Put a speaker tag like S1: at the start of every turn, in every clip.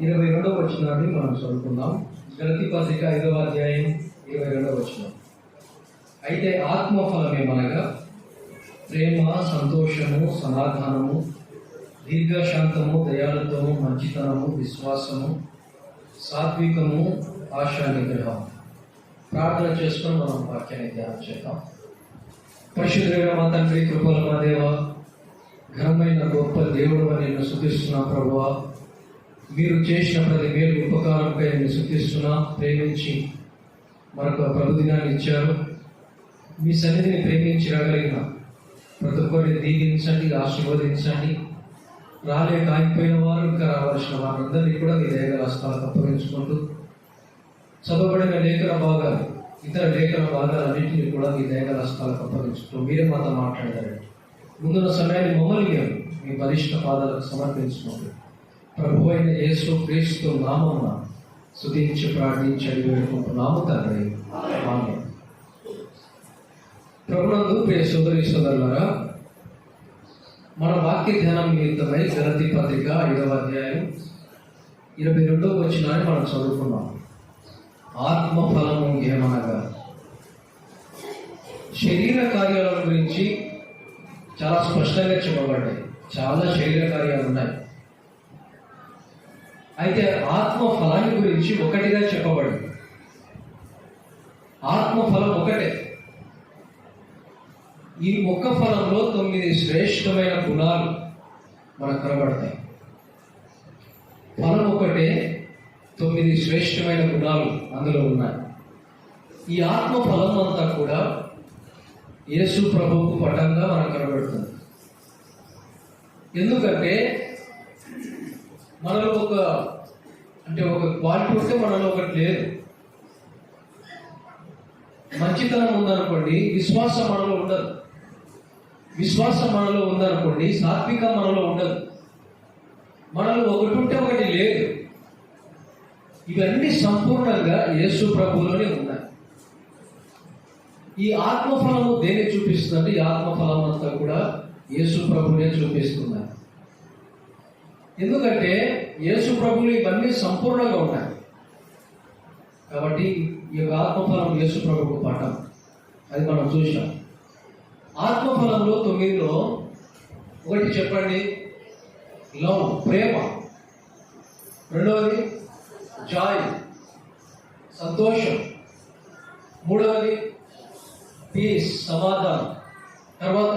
S1: 22వ వచనాన్ని మనం చదువుకుందాం. గలతీ పత్రిక 5వ అధ్యాయం 22వ వచనం. అయితే ఆత్మఫలమేమనగా ప్రేమ, సంతోషము, సమాధానము, దీర్ఘశాంతము, దయాళుత్వము, మంచితనము, విశ్వాసము, సాత్వికము, ఆశా నిగ్రహం. ప్రార్థన చేసుకొని మనం వాక్యాన్ని ధ్యానం చేద్దాం. పరిశుద్ధుడైన మా తండ్రి, కృపల మా దేవ, ఘనమైన గొప్ప దేవుడు అని నిన్ను స్తుతిస్తున్నా ప్రభువా. మీరు చేసిన ప్రతి మేలు ఉపకారంపై నేను స్తుతిస్తున్నా. ప్రేమించి మరొక ప్రభు దినాన్ని ఇచ్చారు. మీ సన్నిధిని ప్రేమించి రాగలిగిన ప్రతి ఒక్కరిని దీవించండి, ఆశీర్వదించండి. రాలేక ఆగిపోయిన వారు, ఇంకా రావాల్సిన వారందరినీ కూడా మీ దయగల హస్తాలకు అప్పగించుకుంటూ చదవబడిన లేఖన భాగాలు, ఇతర లేఖన భాగాలన్నింటినీ కూడా మీ దయగల హస్తాలకు అప్పగించుకుంటూ మీరే మాతో మాట్లాడారండి. ముందున్న సమయాన్ని మమ్మల్ని మీ బలిష్ట పాదాలకు సమర్పించుకుంటూ ప్రభు అయిన యేసు క్రీస్తు నామమున స్తుతించి ప్రార్థించి అడిగి వేడుకుంటున్నాము తండ్రి. ఆమేన్. ప్రభునందు ప్రియ సోదరి సోదరులారా, మన వాక్య ధ్యానం నిమిత్తమై గలతీ పత్రిక 5వ అధ్యాయం 22వ వచనాన్ని మనం చదువుకున్నాం. ఆత్మఫలము ఏమనగా, శరీర కార్యాల గురించి చాలా స్పష్టంగా చెప్పబడ్డాయి. చాలా శరీర కార్యాలు ఉన్నాయి. అయితే ఆత్మఫలాన్ని గురించి ఒకటిగా చెప్పబడింది. ఆత్మఫలం ఒకటే. ఈ ఒక్క ఫలంలో 9 శ్రేష్టమైన గుణాలు మనకు కనబడతాయి. ఫలం ఒకటే, 9 శ్రేష్టమైన గుణాలు అందులో ఉన్నాయి. ఈ ఆత్మ ఫలం అంతా కూడా యేసు ప్రభువుకు పటంగా మనకు కనబడుతుంది. ఎందుకంటే మనలో ఒక క్వాలిటీ ఉంటే మనలో ఒకటి లేదు. మంచితనం ఉందనుకోండి, విశ్వాసం మనలో ఉండదు. విశ్వాసం మనలో ఉందనుకోండి, సాత్వికం మనలో ఉండదు. మనలో ఒకటి ఉంటే ఒకటి లేదు. ఇవన్నీ సంపూర్ణంగా యేసు ప్రభువులోనే ఉన్నాయి. ఈ ఆత్మఫలము దేన్ని చూపిస్తుందంటే, ఈ ఆత్మఫలం అంతా కూడా యేసు ప్రభువునే చూపిస్తున్నారు. ఎందుకంటే యేసు ప్రభువులు ఇవన్నీ సంపూర్ణంగా ఉన్నాయి కాబట్టి ఈ యొక్క ఆత్మఫలం యేసు ప్రభువుకు పాఠం. అది మనం చూసాం. ఆత్మఫలంలో 9లో ఒకటి చెప్పండి, లవ్, ప్రేమ. రెండవది జాయ్, సంతోషం. మూడవది పీస్, సమాధానం. తర్వాత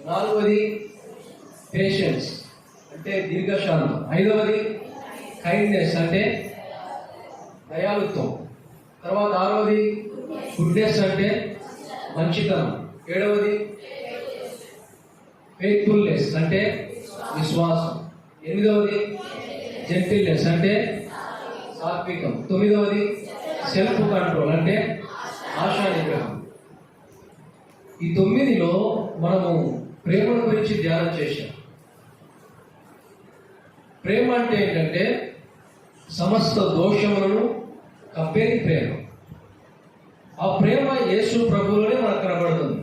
S1: 4వది పేషెన్స్ అంటే దీర్ఘశాంతం. 5వది కైండ్నెస్ అంటే దయాళుత్వం. తర్వాత 6వది గుడ్నెస్ అంటే మంచితనం. 7వది ఫెయిత్ఫుల్నెస్ అంటే విశ్వాసం. 8వది జెంటిల్నెస్ అంటే సాత్వికం. 9వది సెల్ఫ్ కంట్రోల్ అంటే ఆశా నిగ్రహం. ఈ 9లో మనము ప్రేమను గురించి ధ్యానం చేశాం. ప్రేమ అంటే ఏంటంటే సమస్త దోషములను కప్పేది ప్రేమ. ఆ ప్రేమ యేసు ప్రభువులోనే మనకు కనబడుతుంది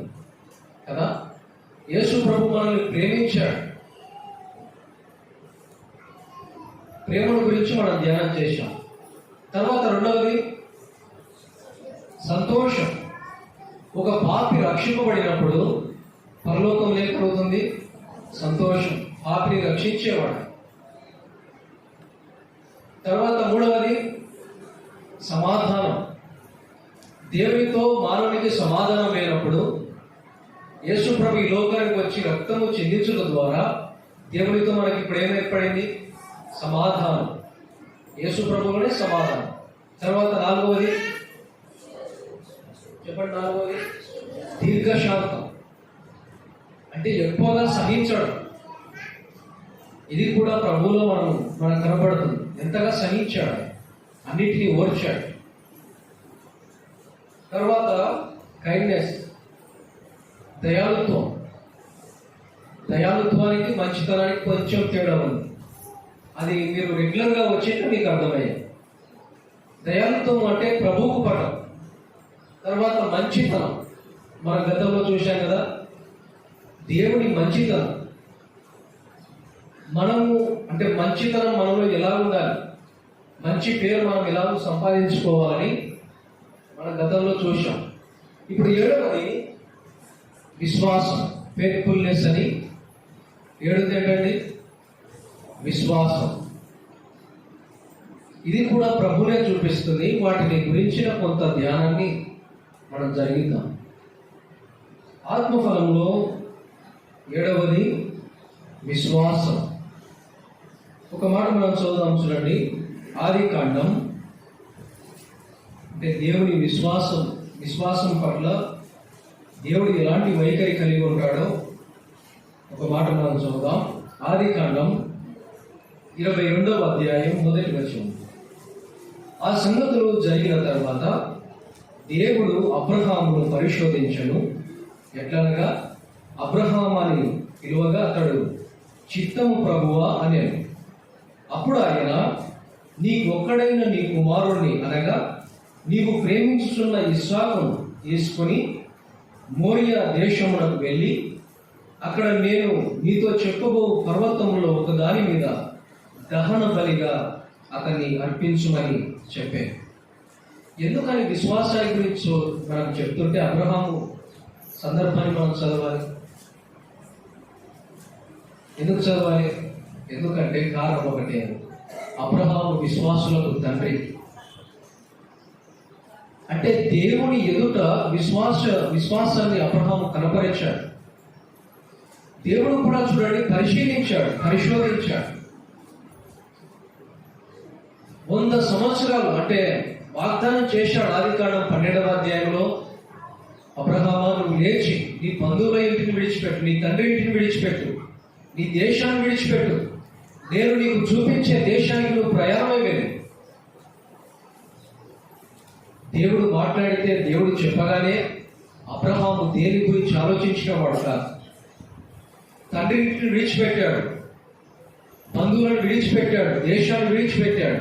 S1: కదా. యేసు ప్రభు మనల్ని ప్రేమించాడు. ప్రేమను గురించి మనం ధ్యానం చేశాం. తర్వాత రెండవది సంతోషం. ఒక పాపి రక్షింపబడినప్పుడు పరలోకంలో ఏమవుతుంది? సంతోషం. పాపిని రక్షించేవాడు. తర్వాత మూడవది సమాధానం. దేవునితో మానవునికి సమాధానం లేనప్పుడు యేసు ప్రభు ఈ లోకానికి వచ్చి రక్తము చిందించడం ద్వారా దేవునితో మనకి ఇప్పుడు ఏం ఏర్పడింది? సమాధానం. యేసు ప్రభువులోనే సమాధానం. తర్వాత 4వది చెప్పండి, 4వది దీర్ఘశాంతం అంటే ఎక్కువగా సహించడం. ఇది కూడా ప్రభువులో మనకు కనబడుతుంది. ఎంతగా సహించాడు, అన్నిటినీ ఓర్చాడు. తర్వాత కైండ్నెస్, దయాళుత్వం. దయాళుత్వానికి మంచితనానికి కొంచెం తేడా ఉంది. అది మీరు రెగ్యులర్గా వచ్చేట్టు మీకు అర్థమయ్యేది. దయాళుత్వం అంటే ప్రభువుకు పటం. తర్వాత మంచితనం, మన గతంలో చూశాం కదా, దేవుని మంచితనం. మనము అంటే మంచితనం మనలో ఎలా ఉండాలి, మంచి పేరు మనం ఎలా సంపాదించుకోవాలని మన గతంలో చూసాం. ఇప్పుడు ఏడవది విశ్వాసం, ఫెయిత్ఫుల్నెస్ అని. ఏడవది ఏంటండి? విశ్వాసం. ఇది కూడా ప్రభునే చూపిస్తుంది. వాటిని గురించిన కొంత ధ్యానాన్ని మనం జరిగిద్దాం. ఆత్మఫలంలో ఏడవది విశ్వాసం. ఒక మాట మనం చదువుదాం, చూడండి. ఆదికాండం అంటే దేవుని విశ్వాసం పట్ల దేవుడు ఎలాంటి వైఖరి కలిగి ఉంటాడో ఒక మాట మనం చదువుదాం. ఆదికాండం 22వ అధ్యాయం 1వ వచనం. ఆ సంగతులు జరిగిన తర్వాత దేవుడు అబ్రహామును పరిశోధించను. ఎట్లనగా అబ్రహాము అని పిలువగా అతడు చిత్తము ప్రభువా అనేను. అప్పుడు ఆయన, నీకొక్కడైన నీ కుమారుణ్ణి అనగా నీవు ప్రేమించుచున్న ఇస్సాకును తీసుకొని మోరియా దేశమునకు వెళ్ళి అక్కడ నేను నీతో చెప్పబో పర్వతములో ఒక దాని మీద దహన బలిగా అతన్ని అర్పించుమని చెప్పాను. ఎందుకని విశ్వాసాన్ని గురించి మనం చెప్తుంటే అబ్రహాము సందర్భాన్ని మనం చదవాలి. ఎందుకు చదవాలి? ఎందుకంటే కారణం ఒకటే, అబ్రహాము విశ్వాసులకు తండ్రి. అంటే దేవుని ఎదుట విశ్వాసాన్ని అబ్రహాము కనపరిచాడు. దేవుడు కూడా చూడండి పరిశోధించాడు. 100 సంవత్సరాలు అంటే వాగ్దానం చేశాడు. ఆదికాండం 12వ అధ్యాయంలో, అబ్రహామా, నువ్వు లేచి నీ బంధువుల ఇంటిని విడిచిపెట్టు, నీ తండ్రి ఇంటిని విడిచిపెట్టు, నీ దేశాన్ని విడిచిపెట్టు, నేను నీకు చూపించే దేశానికి నువ్వు ప్రయాణమై వెళ్ళు. దేవుడు మాట్లాడితే, దేవుడు చెప్పగానే అబ్రహాము దేని గురించి ఆలోచించిన వాడు కాదు. తండ్రి ఇంటిని విడిచిపెట్టాడు, బంధువులను విడిచిపెట్టాడు, దేశాన్ని విడిచిపెట్టాడు.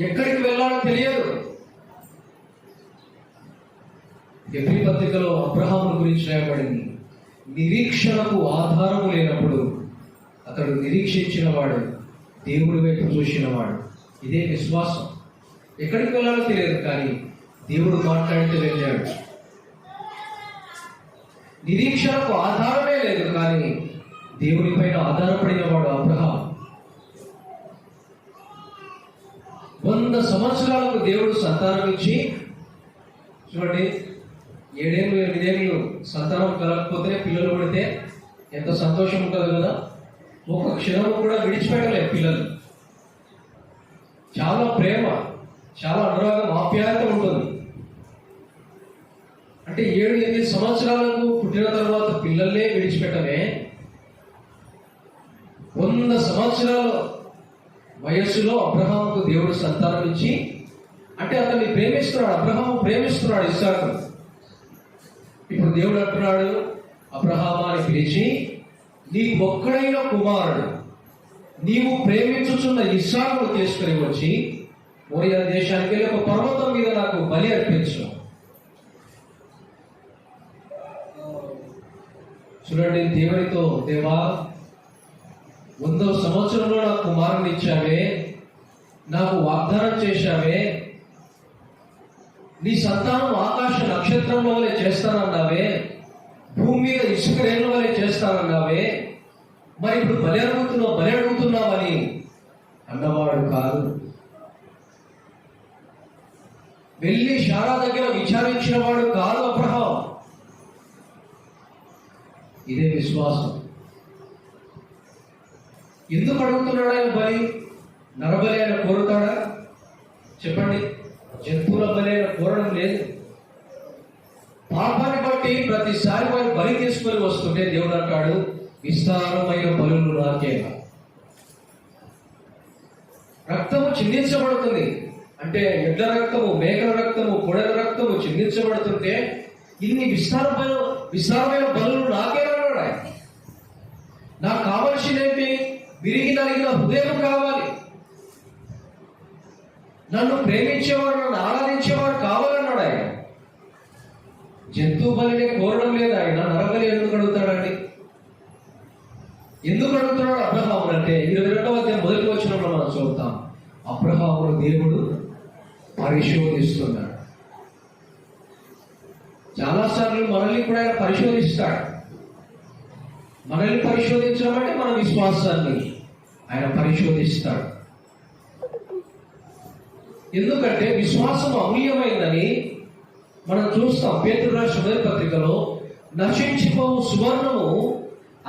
S1: ఎక్కడికి వెళ్ళాలో తెలియదు. ఎబ్రీ పత్రికలో అబ్రహాము గురించి రాయబడింది, నిరీక్షణకు ఆధారము లేనప్పుడు అతడు నిరీక్షించిన వాడు, దేవుడి వైపు చూసిన వాడు. ఇదే విశ్వాసం. ఎక్కడికి వెళ్ళాలో తెలియదు, కానీ దేవుడు మాట్లాడితే వెళ్ళాడు. నిరీక్షణకు ఆధారమే లేదు, కానీ దేవుని పైన ఆధారపడిన వాడు అబ్రహాం. 100 సంవత్సరాలకు దేవుడు సంతానం ఇచ్చి, చూడండి, 7 ఏళ్ళు 8 ఏళ్ళు సంతానం కలగకపోతే, పిల్లలు పుడితే ఎంత సంతోషం ఉంటుంది కదా. ఒక క్షణం కూడా విడిచిపెట్టలేదు పిల్లలు. చాలా ప్రేమ, చాలా అనురాగం, ఆప్యాయత ఉంటుంది. అంటే 7-8 సంవత్సరాలకు పుట్టిన తర్వాత పిల్లల్నే విడిచిపెట్టమే, 100 సంవత్సరాల వయస్సులో అబ్రహాముకు దేవుడు సంతానం ఇచ్చి, అంటే అతన్ని ప్రేమిస్తున్నాడు. అబ్రహాము ప్రేమిస్తున్నాడు ఇస్సాకు. ఇప్పుడు దేవుడు అంటున్నాడు, అబ్రహామా అని పిలిచి, నీకు ఒక్కడైన కుమారుడు, నీవు ప్రేమించుచున్న ఇస్సాకును తీసుకుని వచ్చి మోరియా దేశానికి వెళ్ళి ఒక పర్వతం మీద నాకు బలి అర్పించు. చూడండి, దేవునితో, దేవా, 100వ సంవత్సరంలో నాకు కుమారుని ఇచ్చావే, నాకు వాగ్దానం చేశావే, నీ సంతానం ఆకాశ నక్షత్రంలో వలె చేస్తానన్నావే, భూమి మీద ఇసుక రేణుల వలె చేస్తానన్నావే, మరి ఇప్పుడు బలి అడుగుతున్నావని అన్నవాడు కాదు. వెళ్ళి శారా దగ్గర విచారించిన వాడు కాదు అబ్రహాం. ఇదే విశ్వాసం. ఎందుకు అడుగుతున్నాడు ఆయన బలి? నరబలి ఆయన కోరుతాడా? చెప్పండి. జంతువుల బలి ఆయన కోరడం లేదు. పాపాన్ని బట్టి ప్రతిసారి వారు బలి తీసుకొని వస్తుంటే దేవుడు అంటాడు, విస్తారమైన బలులు నాకేనా. రక్తము చిందించబడుతుంది అంటే, ఎడ్ల రక్తము, మేకల రక్తము, పొడల రక్తము చిందించబడుతుంటే ఇన్ని విస్తారమైన బలులు నాకేనన్నాడు ఆయన. నాకు కావలసినవి విరిగి నలిగిన హృదయం కావాలి. నన్ను ప్రేమించేవాడు, నన్ను ఆరాధించేవాడు కావాలన్నాడు ఆయన. జంతు బలినే కోరడం లేదు ఆయన. నరబలి ఎందుకు అడుగుతాడండి? ఎందుకు అడుగుతున్నాడు అబ్రహామును అంటే 22వ అధ్యాయం మొదటి వచనంలో మనం చూద్దాం. అబ్రహామును దేవుడు పరిశోధిస్తున్నాడు. చాలాసార్లు మనల్ని కూడా ఆయన పరిశోధిస్తాడు. మనల్ని పరిశోధించడం అంటే మన విశ్వాసాన్ని ఆయన పరిశోధిస్తాడు. ఎందుకంటే విశ్వాసం అమూల్యమైందని మనం చూస్తాం. పేతురు రాసిన మొదటి పత్రికలో నశించిపోవు సువర్ణము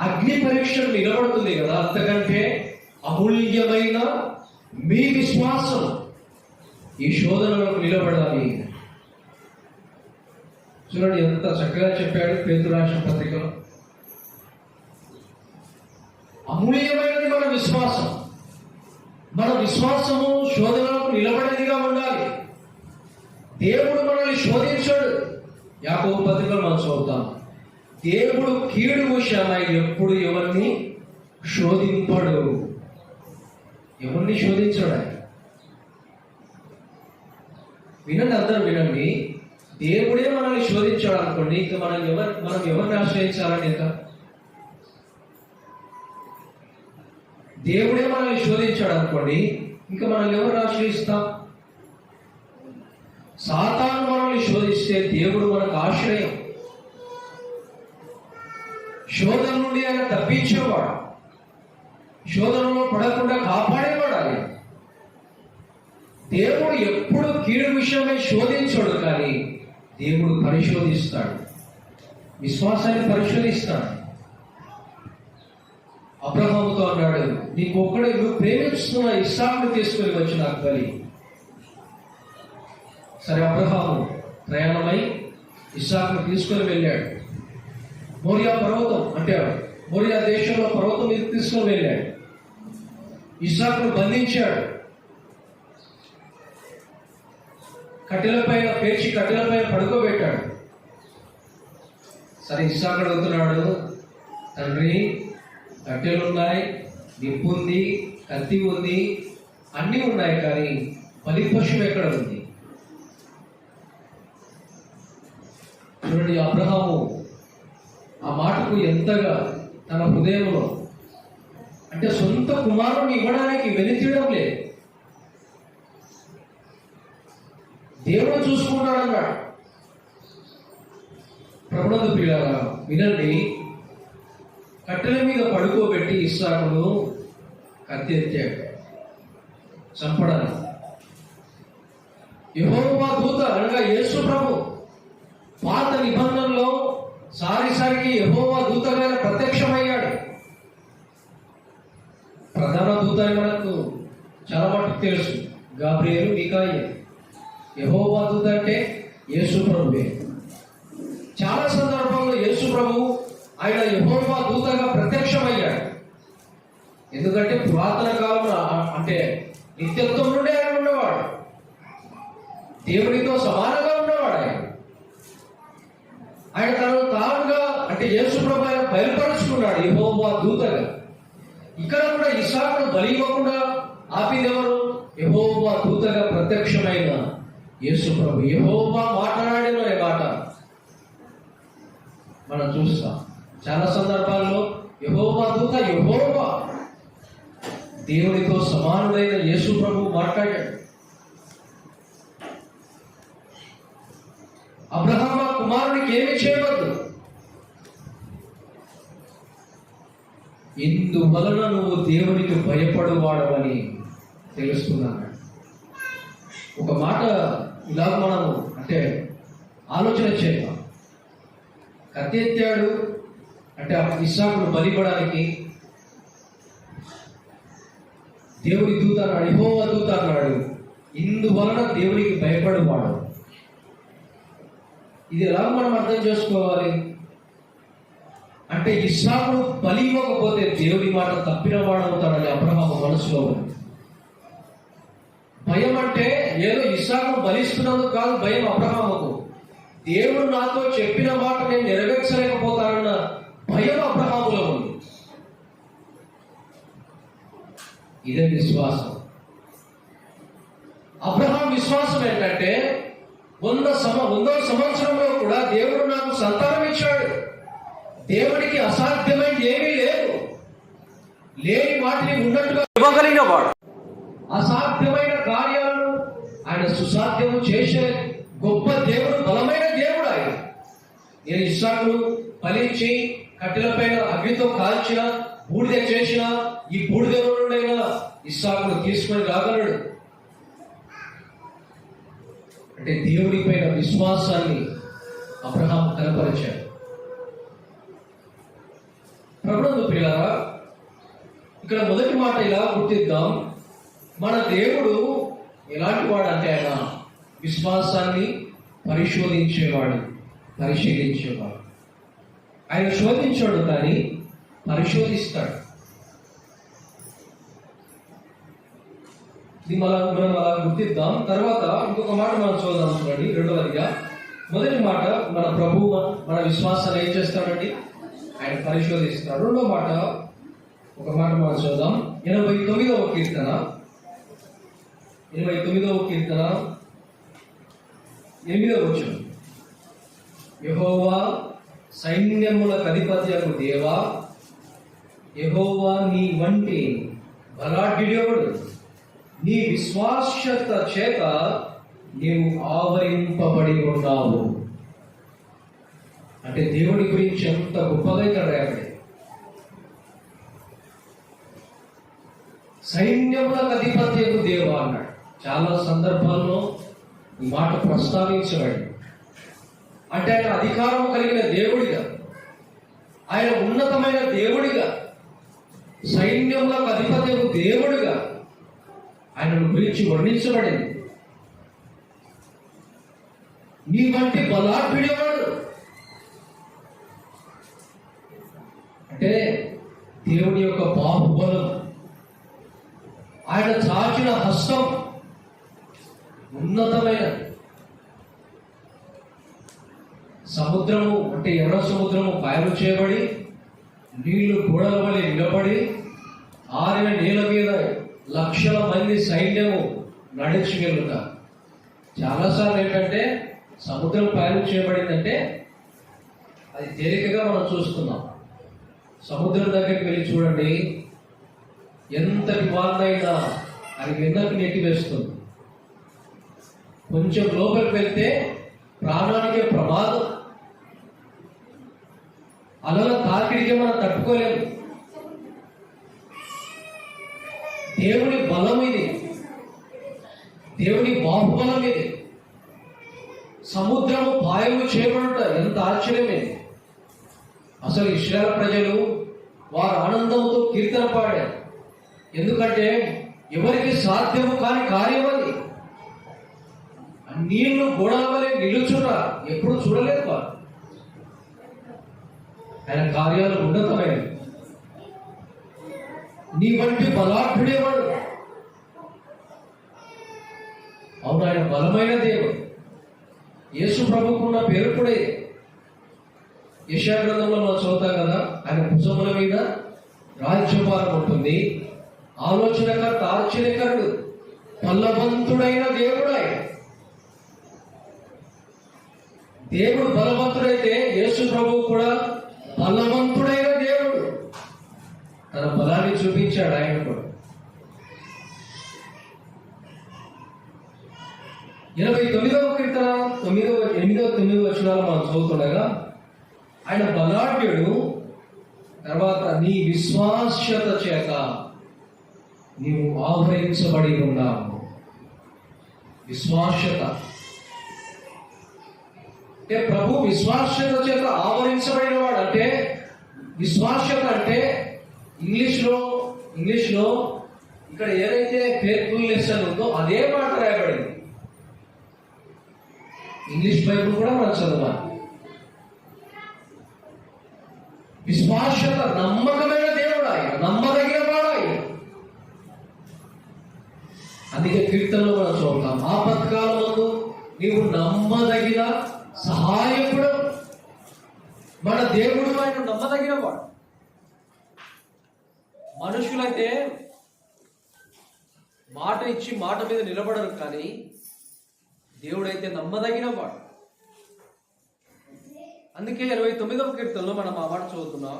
S1: అగ్ని పరీక్షలు నిలబడుతుంది కదా, అంతకంటే అమూల్యమైన మీ విశ్వాసం ఈ శోధనలకు నిలబడాలి. చూడండి ఎంత చక్కగా చెప్పాడు పేతురు రాసిన పత్రికలో. అమూల్యమైనది మన విశ్వాసం. మన విశ్వాసము శోధనలకు నిలబడేదిగా ఉండాలి. దేవుడు మనల్ని శోధించాడు. యాకోబు పత్రికలో మనం చూద్దాం. దేవుడు కీడు విషయమై ఎప్పుడు ఎవరిని శోధింపడు. ఎవరిని శోధించాడు ఆయన. వినండి, అందరూ వినండి. దేవుడే మనల్ని శోధించాడు అనుకోండి, ఇంకా మనం ఎవరిని ఆశ్రయించాలని? ఇంకా దేవుడే మనల్ని శోధించాడు అనుకోండి, ఇంకా మనం ఎవరిని ఆశ్రయిస్తాం? సాతాను మనల్ని శోధిస్తే దేవుడు మనకు ఆశ్రయం. శోధన నుండి ఆయన తప్పించేవాడు, శోధనలో పడకుండా కాపాడేవాడు ఆయన. దేవుడు ఎప్పుడు కీడు విషయమై శోధించాడు, కానీ దేవుడు పరిశోధిస్తాడు, విశ్వాసాన్ని పరిశోధిస్తాడు. అబ్రహాముతో అన్నాడు, నీకు ఒక్కడే నువ్వు ప్రేమిస్తున్న ఇస్సాకును తీసుకుని వచ్చి నాకు బలి. సరే, అబ్రహాము ప్రయాణమై ఇస్సాకును తీసుకొని వెళ్ళాడు. మోరియా పర్వతం అంటే మోరియా దేశంలో పర్వతం మీద తీసుకొని వెళ్ళాడు. ఇస్సాకును బంధించాడు. కట్టెలపైన పేర్చి కట్టెలపైన పడుకోబెట్టాడు. సరే, ఇస్సాకు అడుగుతున్నాడు, తండ్రి కట్టెలు ఉన్నాయి, నిప్పు ఉంది, కత్తి ఉంది, అన్నీ ఉన్నాయి, కానీ బలి పశువు ఎక్కడ ఉంది? చూడండి, అబ్రహాము ఆ మాటకు ఎంతగా తన హృదయంలో, అంటే సొంత కుమారుని ఇవ్వడానికి వెనుతీయడం లేదు. దేవుడు చూసుకుంటాడు అన్నాడు. ప్రభునందు ప్రియులారా వినండి, కట్టెల మీద పడుకోబెట్టి ఇస్సాకును కత్తి ఎత్తాడు చంపడానికి. యెహోవా దూత అనగా యేసు ప్రభు పాత నిబంధనలో సారిసారికి యెహోవా దూతగా ప్రత్యక్షమయ్యాడు. ప్రధాన దూత మనకు చాలా మటుకు తెలుసు, గాబ్రియేలు, మీకాయేలు. యెహోవా దూత అంటే యేసు ప్రభువే. చాలా సందర్భంలో యేసు ప్రభు ఆయన యెహోవా దూతగా ప్రత్యక్షమయ్యాడు. ఎందుకంటే పురాతన కాలంలో, అంటే నిత్యత్వం నుండి ఆయన ఉండేవాడు, దేవుడితో సమానంగా ఉండేవాడు. ఆయన తనను తానుగా, అంటే యేసు ప్రభు ఆయన బయలుపరుచుకున్నాడు యెహోవా దూతగా. ఇక్కడ కూడా ఇస్సాకును బలి ఇవ్వకుండా ఆపిదెవరు? యెహోవా దూతగా ప్రత్యక్షమైన యేసు ప్రభు. యెహోవా మాట్లాడిన మాట మనం చూస్తాం. చాలా సందర్భాల్లో యెహోవా దూత, యెహోవా దేవుడితో సమానుడైన యేసు ప్రభు మాట్లాడాడు. అబ్రహాము కుమారునికి ఏమి చేయవద్దు, ఇందువలన నువ్వు దేవునికి భయపడువాడవని తెలుస్తున్నాను. ఒక మాట ఇలాగ మనము అంటే ఆలోచన చేద్దాం. కత్తి ఎత్తాడు అంటే ఇస్సాకును బలిపడానికి, దేవుడి దూత అన్నాడు, యెహోవా దూత అన్నాడు, ఇందువలన దేవుడికి భయపడువాడు. ఇది ఎలా మనం అర్థం చేసుకోవాలి అంటే, ఇస్సాకును బలి ఇవ్వకపోతే దేవుడి మాట తప్పిన వాడవుతాడని అబ్రహాము మనసులో ఉంది. భయం అంటే ఏదో ఇస్సాకును బలిస్తున్నందుకు కాదు భయం అబ్రహాముకు, దేవుడు నాతో చెప్పిన మాట నేను నెరవేర్చలేకపోతానన్న భయం అబ్రహాములో ఉంది. ఇదే విశ్వాసం. అబ్రహాం విశ్వాసం ఏంటంటే 100వ సంవత్సరంలో కూడా దేవుడు నాకు సంతానం ఇచ్చాడు, దేవుడికి అసాధ్యమైనది ఏమీ లేదు, లేని వాటిని ఉన్నట్టుగా ఇవ్వగలిగిన వాడు. అసాధ్యమైన కార్యాలను ఆయన సుసాధ్యము చేసే గొప్ప దేవుడు, బలమైన దేవుడు ఆయన. నేను ఇస్సాకును ఫలించి కట్టెలపైన అగ్నితో కాల్చిన బూడిద చేసిన ఈ బూడిదైనా ఇస్సాకును తీసుకొని రాగలడు. అంటే దేవుడి పైన విశ్వాసాన్ని అబ్రహాం కనపరిచాడు. ప్రభునందు ప్రియులారా, ఇక్కడ మొదటి మాట ఇలా గుర్తిద్దాం. మన దేవుడు ఎలాంటి వాడు అంటే ఆయన విశ్వాసాన్ని పరిశీలించేవాడు. ఆయన శోధించాడు కానీ పరిశోధిస్తాడు. ఇది మనం అలా గుర్తిద్దాం. తర్వాత ఇంకొక మాట మనం చూద్దాం. చూడండి, రెండవదిగా మొదటి మాట, మన ప్రభువు మన విశ్వాసాన్ని ఏం చేస్తాడండి? ఆయన పరిశోధిస్తాడు. రెండో మాట, ఒక మాట మనం చూద్దాం. 89వ కీర్తన 8వ వచనం. యెహోవా సైన్యములకు అధిపత్యకు దేవా, యెహోవా నీ వంటి బలాఢ్యుడెవడు? నీ విశ్వాస్యత చేత నీవు ఆవరింపబడి ఉన్నావు. అంటే దేవుడి గురించి ఎంత గొప్పగా ఇక్కడ రాయబడి, సైన్యములకు అధిపత్యకు దేవా అన్నాడు. చాలా సందర్భాల్లో ఈ మాట ప్రస్తావించబడి, అంటే ఆయన అధికారం కలిగిన దేవుడిగా, ఆయన ఉన్నతమైన దేవుడిగా, సైన్యములకు అధిపత్యకు దేవుడిగా ఆయన గురించి వర్ణించబడింది. నీ వంటి బలాఢ్యుడెవడు? అంటే దేవుడి యొక్క బాహుబలం, ఆయన చాచిన హస్తం ఉన్నతమైన. సముద్రము అంటే ఎర్ర సముద్రము పాయలు చేయబడి నీళ్లు గోడల వలె నిలబడి ఆరిన నేల మీద లక్షల మంది సైన్యము నడిచి వెళ్తారు. చాలాసార్లు ఏంటంటే సముద్రం పాయలు చేయబడిందంటే అది తేలికగా మనం చూస్తున్నాం. సముద్రం దగ్గరికి వెళ్ళి చూడండి, ఎంతటి వాళ్ళైనా అది వెన్నకు నెట్టివేస్తుంది. కొంచెం లోపలికి వెళ్తే ప్రాణానికే ప్రమాదం. అలల తాకిడికే మనం తట్టుకోలేము. దేవుని బలం ఇది, దేవుని బాహుబలం ఇది. సముద్రము పాయలు చేయబడుట ఎంత ఆశ్చర్యమే. అసలు ఇశ్రాయేలు ప్రజలు వారు ఆనందంతో కీర్తన పాడారు. ఎందుకంటే ఎవరికి సాధ్యము కాని కార్యం అది. నీళ్లు గోడల వలె నిలుచుట ఎప్పుడు చూడలేదు వారు. ఆయన కార్యాలు ఉన్నతమైనవి. నీ వంటి బలాఢ్యుడేవాడు. అవును, ఆయన బలమైన దేవుడు. యేసు ప్రభుకున్న పేరు కూడా యెషయా గ్రంథంలో మనం చదువుతాం కదా, ఆయన భుజముల మీద రాజ్యభారం ఉంటుంది. ఆలోచనకర్త, ఆశ్చర్యకరుడు, బలవంతుడైన దేవుడు ఆయన. దేవుడు బలవంతుడైతే యేసు ప్రభువు కూడా బలవంతుడైన దేవుడు. తన బలాన్ని చూపించాడు ఆయన కూడా. 89వ కీర్తన 8-9 వచనాలు మనం చదువుతుండగా ఆయన బలాఢ్యుడు. తర్వాత నీ విశ్వాస్యత చేత నీవు ఆవరించబడి ఉన్నావు. విశ్వాస్యత అంటే ప్రభు విశ్వాస్యత చేత ఆవరించబడిన వాడు. అంటే విశ్వాస్యత అంటే ఇంగ్లీష్లో ఇక్కడ ఏదైతే ఫెయిత్ఫుల్నెస్ అని ఉందో అదే మాట రాయబడింది. ఇంగ్లీష్ బైబుల్ కూడా మనం చదవాలి. విశ్వాస్యత, నమ్మకమైన దేవుడు ఆయన, నమ్మదగిన వాడు ఆయన. అందుకే కీర్తనలో మనం చూడతాం, ఆపత్కాలమందు నీవు నమ్మదగిన సహాయకుడు. మన దేవుడు ఆయన నమ్మదగిన వాడు. మనుషులైతే మాట ఇచ్చి మాట మీద నిలబడరు, కానీ దేవుడైతే నమ్మదగిన వాడు. అందుకే 29వ కీర్తనలో మనం ఆ మాట చదువుతున్నాం.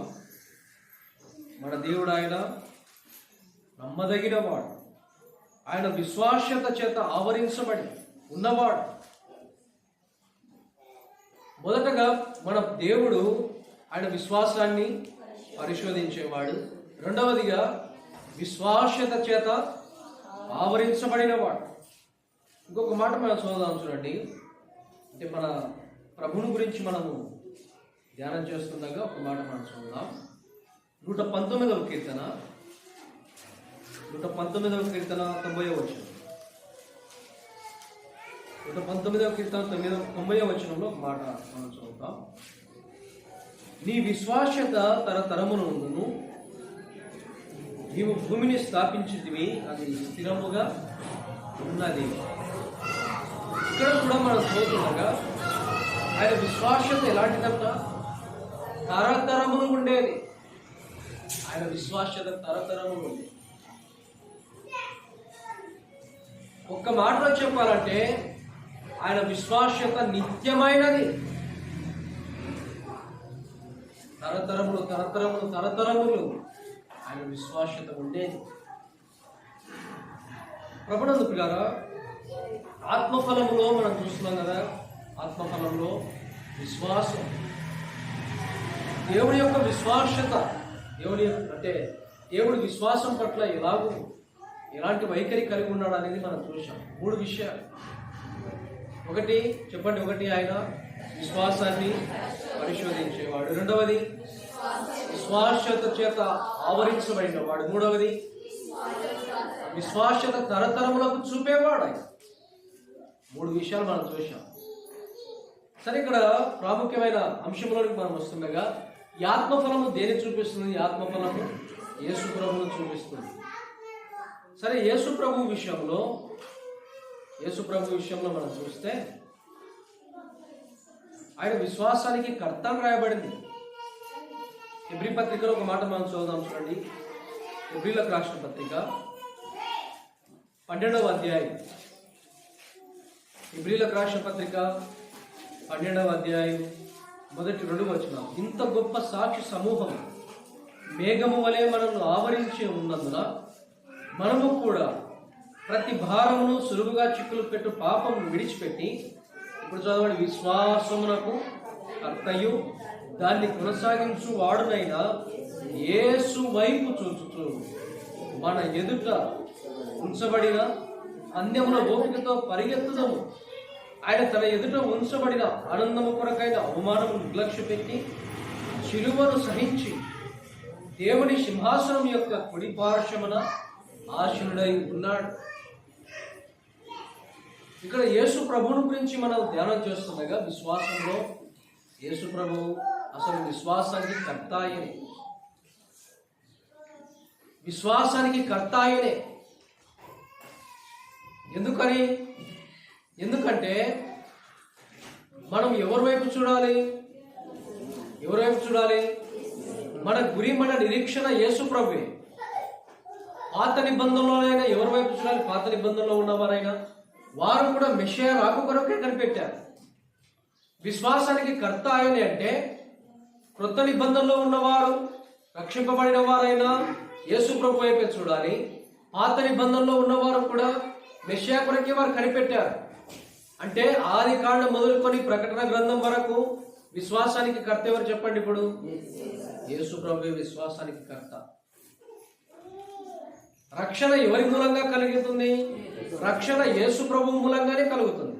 S1: మన దేవుడు ఆయన
S2: నమ్మదగినవాడు, ఆయన విశ్వాస్యత చేత ఆవరించబడి ఉన్నవాడు. మొదటగా మన దేవుడు ఆయన విశ్వాసాన్ని పరిశోధించేవాడు. రెండవదిగా విశ్వాస్యత చేత ఆవరించబడినవాడు. ఇంకొక మాట మనం చూద్దాం, చూడండి. అంటే మన ప్రభుని గురించి మనము ధ్యానం చేస్తుండగా ఒక మాట మనం చూద్దాం. 119వ కీర్తన 90వ కీర్తన 90వ వచనంలో ఒక మాట మనం చూద్దాం. నీ విశ్వాస్యత తరతరమును, నీవు భూమిని స్థాపించితివి, అది స్థిరముగా ఉన్నది. ఇక్కడ కూడా మనం చూస్తుండగా ఆయన విశ్వాస్యత ఎలాంటిదంట? తరతరములు ఉండేది. ఆయన విశ్వాస్యత తరతరములు ఉండేది. ఒక్క మాటలో చెప్పాలంటే ఆయన విశ్వాస్యత నిత్యమైనది. తరతరములు తరతరములు తరతరములు ఆయన విశ్వాస్యత ఉండేది. ప్రభునందు పిల్లారా, ఆత్మఫలములో మనం చూస్తున్నాం కదా, ఆత్మఫలంలో విశ్వాసం, దేవుడి యొక్క విశ్వాస్యత, దేవుడి విశ్వాసం పట్ల ఎలాంటి వైఖరి కలిగి ఉన్నాడు అనేది మనం చూసాం. 3 విషయాలు. ఒకటి ఆయన విశ్వాసాన్ని పరిశోధించేవాడు. రెండవది విశ్వాస్యత చేత ఆవరించబడినవాడు. మూడవది విశ్వాస్యత తరతరములకు చూపేవాడు. ఆయన 3 విషయాలు మనం చూసాం. సరే, ఇక్కడ ప్రాముఖ్యమైన అంశంలోనికి మనం వస్తుండగా ఈ ఆత్మఫలము దేని చూపిస్తుంది? ఈ ఆత్మఫలము యేసు ప్రభువును చూపిస్తుంది. సరే, యేసు ప్రభు విషయంలో మనం చూస్తే ఆయన విశ్వాసానికి కర్త అని రాయబడింది. హెబ్రీ పత్రికలో ఒక మాట మనం చదువుదాం, చూడండి. హెబ్రీలకు రాసిన పత్రిక 12వ అధ్యాయం. హెబ్రీలకు రాసిన పత్రిక 12వ అధ్యాయం మొదటి 2 వచనం. ఇంత గొప్ప సాక్షి సమూహం మేఘము వలె మనల్ని ఆవరించి ఉన్నందున మనము కూడా ప్రతి భారమును సులువుగా చిక్కులు పెట్టు పాపం విడిచిపెట్టి, ఇప్పుడు చదవండి, విశ్వాసమునకు కర్తయు దాన్ని కొనసాగించు వాడునైనా యేసు వైపు చూచుచు మన ఎదుట ఉంచబడిన అన్యముల ఓపికతో పరిగెత్తుదము. ఆయన తన ఎదుట ఉంచబడిన ఆనందము కొరకైన అవమానము నిర్లక్ష్య పెట్టి శిలువను సహించి దేవుని సింహాసనం యొక్క కుడి పార్శ్వమున ఆశీనుడై ఉన్నాడు. ఇక్కడ యేసు ప్రభువుని గురించి మనం ధ్యానం చేస్తుండగా విశ్వాసంలో యేసు ప్రభువు అసలు విశ్వాసానికి కర్త ఆయనే. ఎందుకంటే మనం ఎవరి వైపు చూడాలి? మన గురి, మన నిరీక్షణ యేసు ప్రభువే. పాత నిబంధనలోనైనా ఎవరి వైపు చూడాలి? పాత నిబంధనలో ఉన్నవారైనా వారు కూడా మెషియా రాక కొరకే కనిపెట్టారు. విశ్వాసానికి కర్త ఆయనే అంటే క్రొత్త నిబంధనలో ఉన్నవారు, రక్షింపబడిన వారైనా యేసు ప్రభు వైపే చూడాలి. పాత నిబంధనలో ఉన్నవారు కూడా మెషియా కొరకే వారు కనిపెట్టారు. అంటే ఆది కాండం మొదలుకొని ప్రకటన గ్రంథం వరకు విశ్వాసానికి కర్త ఎవరు చెప్పండి? ఇప్పుడు యేసు ప్రభువే విశ్వాసానికి కర్త. రక్షణ ఎవరి మూలంగా కలుగుతుంది? రక్షణ యేసు ప్రభు మూలంగానే కలుగుతుంది.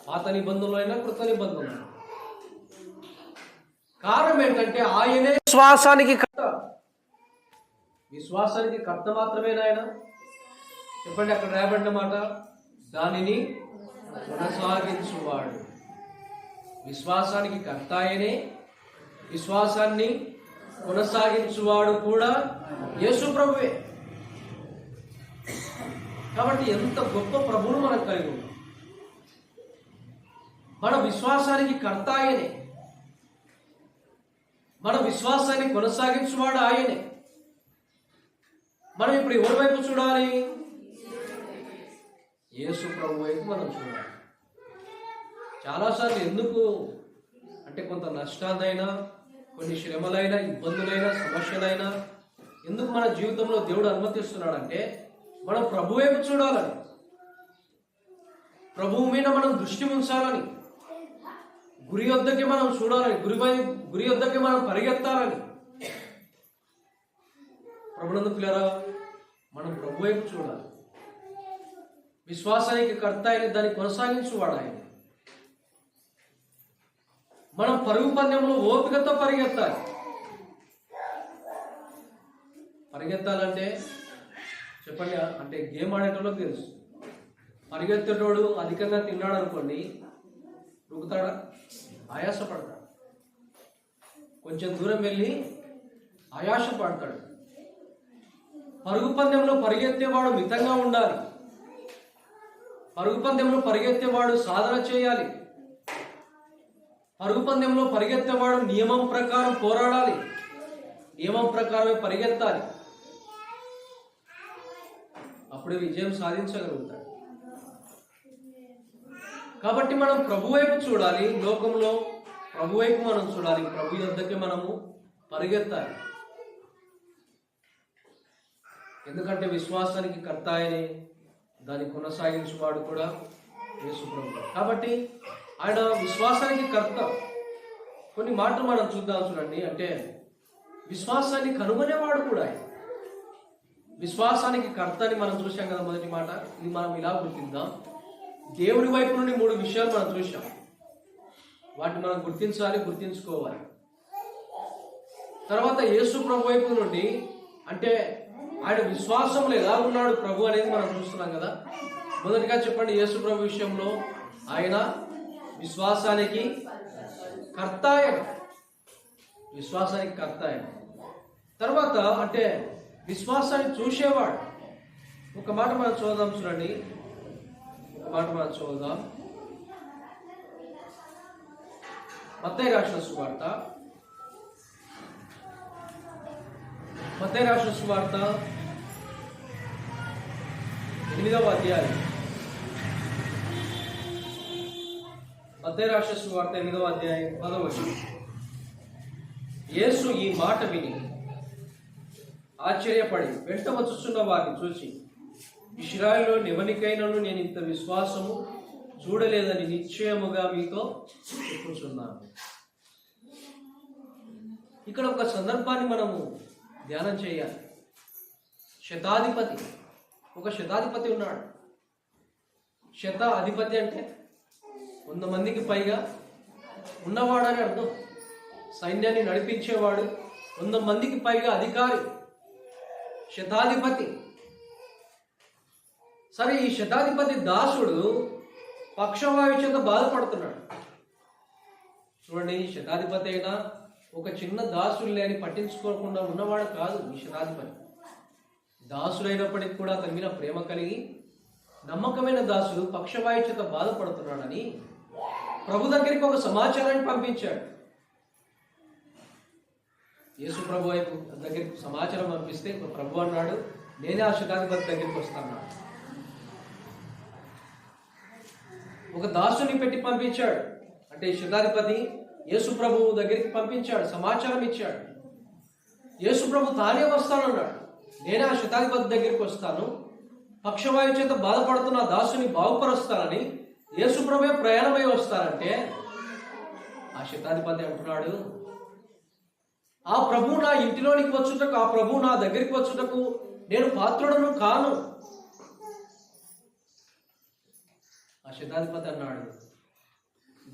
S2: పాత నిబంధనలు అయినా కృత నిబంధనలు. కారణం ఏంటంటే ఆయనే విశ్వాసానికి కర్త మాత్రమేనా ఆయన? చెప్పండి, అక్కడ రాయబడిన మాట, దానిని కొనసాగించువాడు. విశ్వాసానికి కర్త ఆయనే, విశ్వాసాన్ని కొనసాగించువాడు కూడా యేసు ప్రభువే. కాబట్టి ఎంత గొప్ప ప్రభువును మనం కలిగి ఉన్నాం. మన విశ్వాసానికి కర్త ఆయనే, మన విశ్వాసాన్ని కొనసాగించువాడు ఆయనే. మనం ఇప్పుడు ఎవరి వైపు చూడాలి? యేసు ప్రభు వైపు మనం చూడాలి. చాలాసార్లు ఎందుకు అంటే కొంత నష్టాలైనా, కొన్ని శ్రమలైనా, ఇబ్బందులైనా, సమస్యలైనా ఎందుకు మన జీవితంలో దేవుడు అనుమతిస్తున్నాడంటే మనం ప్రభు వైపు చూడాలని, ప్రభువు మీద మనం దృష్టి ఉంచాలని, గురి వద్దకి మనం చూడాలని, గురి వద్దకి మనం పరిగెత్తాలని. ప్రభునందు పిల్లరా, మనం ప్రభు వైపు చూడాలి. విశ్వాసానికి కర్త అయిన దాన్ని కొనసాగించువాడు ఆయన. మనం పరుగు పందెంలో ఓపికతో పరిగెత్తాలి. పరిగెత్తాలంటే చెప్పండి, అంటే గేమ్ ఆడేటోళ్ళకి తెలుసు. పరిగెత్తేటోడు అధికంగా తిన్నాడు అనుకోండి, రుకుతాడా? ఆయాసపడతాడు. కొంచెం దూరం వెళ్ళి ఆయాసపడతాడు. పరుగు పందెంలో పరిగెత్తేవాడు మితంగా ఉండాలి. పరుగు పందెంలో పరిగెత్తేవాడు సాధన చేయాలి. పరుగు పందెంలో పరిగెత్తేవాడు నియమం ప్రకారం పోరాడాలి. నియమం ప్రకారమే పరిగెత్తాలి. అప్పుడే విజయం సాధించగలుగుతాడు. కాబట్టి మనం ప్రభు వైపు చూడాలి. లోకంలో ప్రభు వైపు మనం చూడాలి. ప్రభు యొద్దకే మనము పరిగెత్తాలి. ఎందుకంటే విశ్వాసానికి కర్త ఆయనే, దాన్ని కొనసాగించువాడు కూడా యేసు ప్రభు. కాబట్టి ఆయన విశ్వాసానికి కర్త. కొన్ని మాటలు మనం చూద్దాం, చూడండి. అంటే విశ్వాసాన్ని కనుగొనేవాడు కూడా ఆయన. విశ్వాసానికి కర్త అని మనం చూసాం కదా మొదటి మాట. ఇది మనం ఇలా గుర్తిద్దాం. దేవుడి వైపు నుండి 3 విషయాలు మనం చూసాం. వాటిని మనం గుర్తించాలి, గుర్తించుకోవాలి. తర్వాత యేసు ప్రభు వైపు నుండి, అంటే ఆయన విశ్వాసంలో ఎలా ఉన్నాడు ప్రభు అనేది మనం చూస్తున్నాం కదా. మొదటిగా చెప్పండి, యేసు ప్రభు విషయంలో ఆయన విశ్వాసానికి కర్త ఆయన. విశ్వాసానికి కర్త ఆయన. తర్వాత అంటే విశ్వాసాన్ని చూసేవాడు. ఒక మాట మనం చూద్దాం, చూడండి. ఒక మాట మనం చూద్దాం. మత్తయి రాసిన సువార్త, మత్తయి రాసిన సువార్త 8వ అధ్యాయం. మత్తయి రాసిన సువార్త 8వ అధ్యాయం 10వ వచనం. యేసు ఈ మాట విని ఆశ్చర్యపడి వెంట వచ్చుచున్న వారిని చూసి, ఇశ్రాయేలులో ఎవరికైనాను నేను ఇంత విశ్వాసము చూడలేదని నిశ్చయముగా మీతో చెప్పుచున్నాను. ఇక్కడ ఒక సందర్భాన్ని మనము ధ్యానం చేయాలి. శతాధిపతి, ఒక శతాధిపతి ఉన్నాడు. శత అధిపతి అంటే 100 మందికి పైగా ఉన్నవాడని అర్థం. సైన్యాన్ని నడిపించేవాడు, 100 మందికి పైగా అధికారి, శతాధిపతి. సరే, ఈ శతాధిపతి దాసుడు పక్షవాయు చేత బాధపడుతున్నాడు. చూడండి, శతాధిపతి అయినా ఒక చిన్న దాసులే అని పట్టించుకోకుండా ఉన్నవాడు కాదు ఈ శతాధిపతి. దాసుడైనప్పటికీ కూడా తన మీద ప్రేమ కలిగి నమ్మకమైన దాసుడు పక్షవాయు చేత బాధపడుతున్నాడని ప్రభు దగ్గరికి ఒక సమాచారాన్ని పంపించాడు. యేసు ప్రభు వైపు దగ్గరికి సమాచారం పంపిస్తే ప్రభు అన్నాడు, నేనే ఆ శతాధిపతి దగ్గరికి వస్తాను. ఒక దాసుని పెట్టి పంపించాడు. అంటే శతాధిపతి యేసు ప్రభు దగ్గరికి పంపించాడు, సమాచారం ఇచ్చాడు. యేసు ప్రభు తానే వస్తానన్నాడు. నేనే ఆ శతాధిపతి దగ్గరికి వస్తాను, పక్షవాయు చేత బాధపడుతున్న దాసుని బాగుపరుస్తానని యేసు ప్రభువే ప్రయాణమై వస్తారంటే ఆ శతాధిపతి అంటున్నాడు, ఆ ప్రభు నా ఇంటిలోనికి వచ్చుటకు, ఆ ప్రభు నా దగ్గరికి వచ్చుటకు నేను పాత్రుడను కాను. ఆ శతాధిపతి అన్నాడు,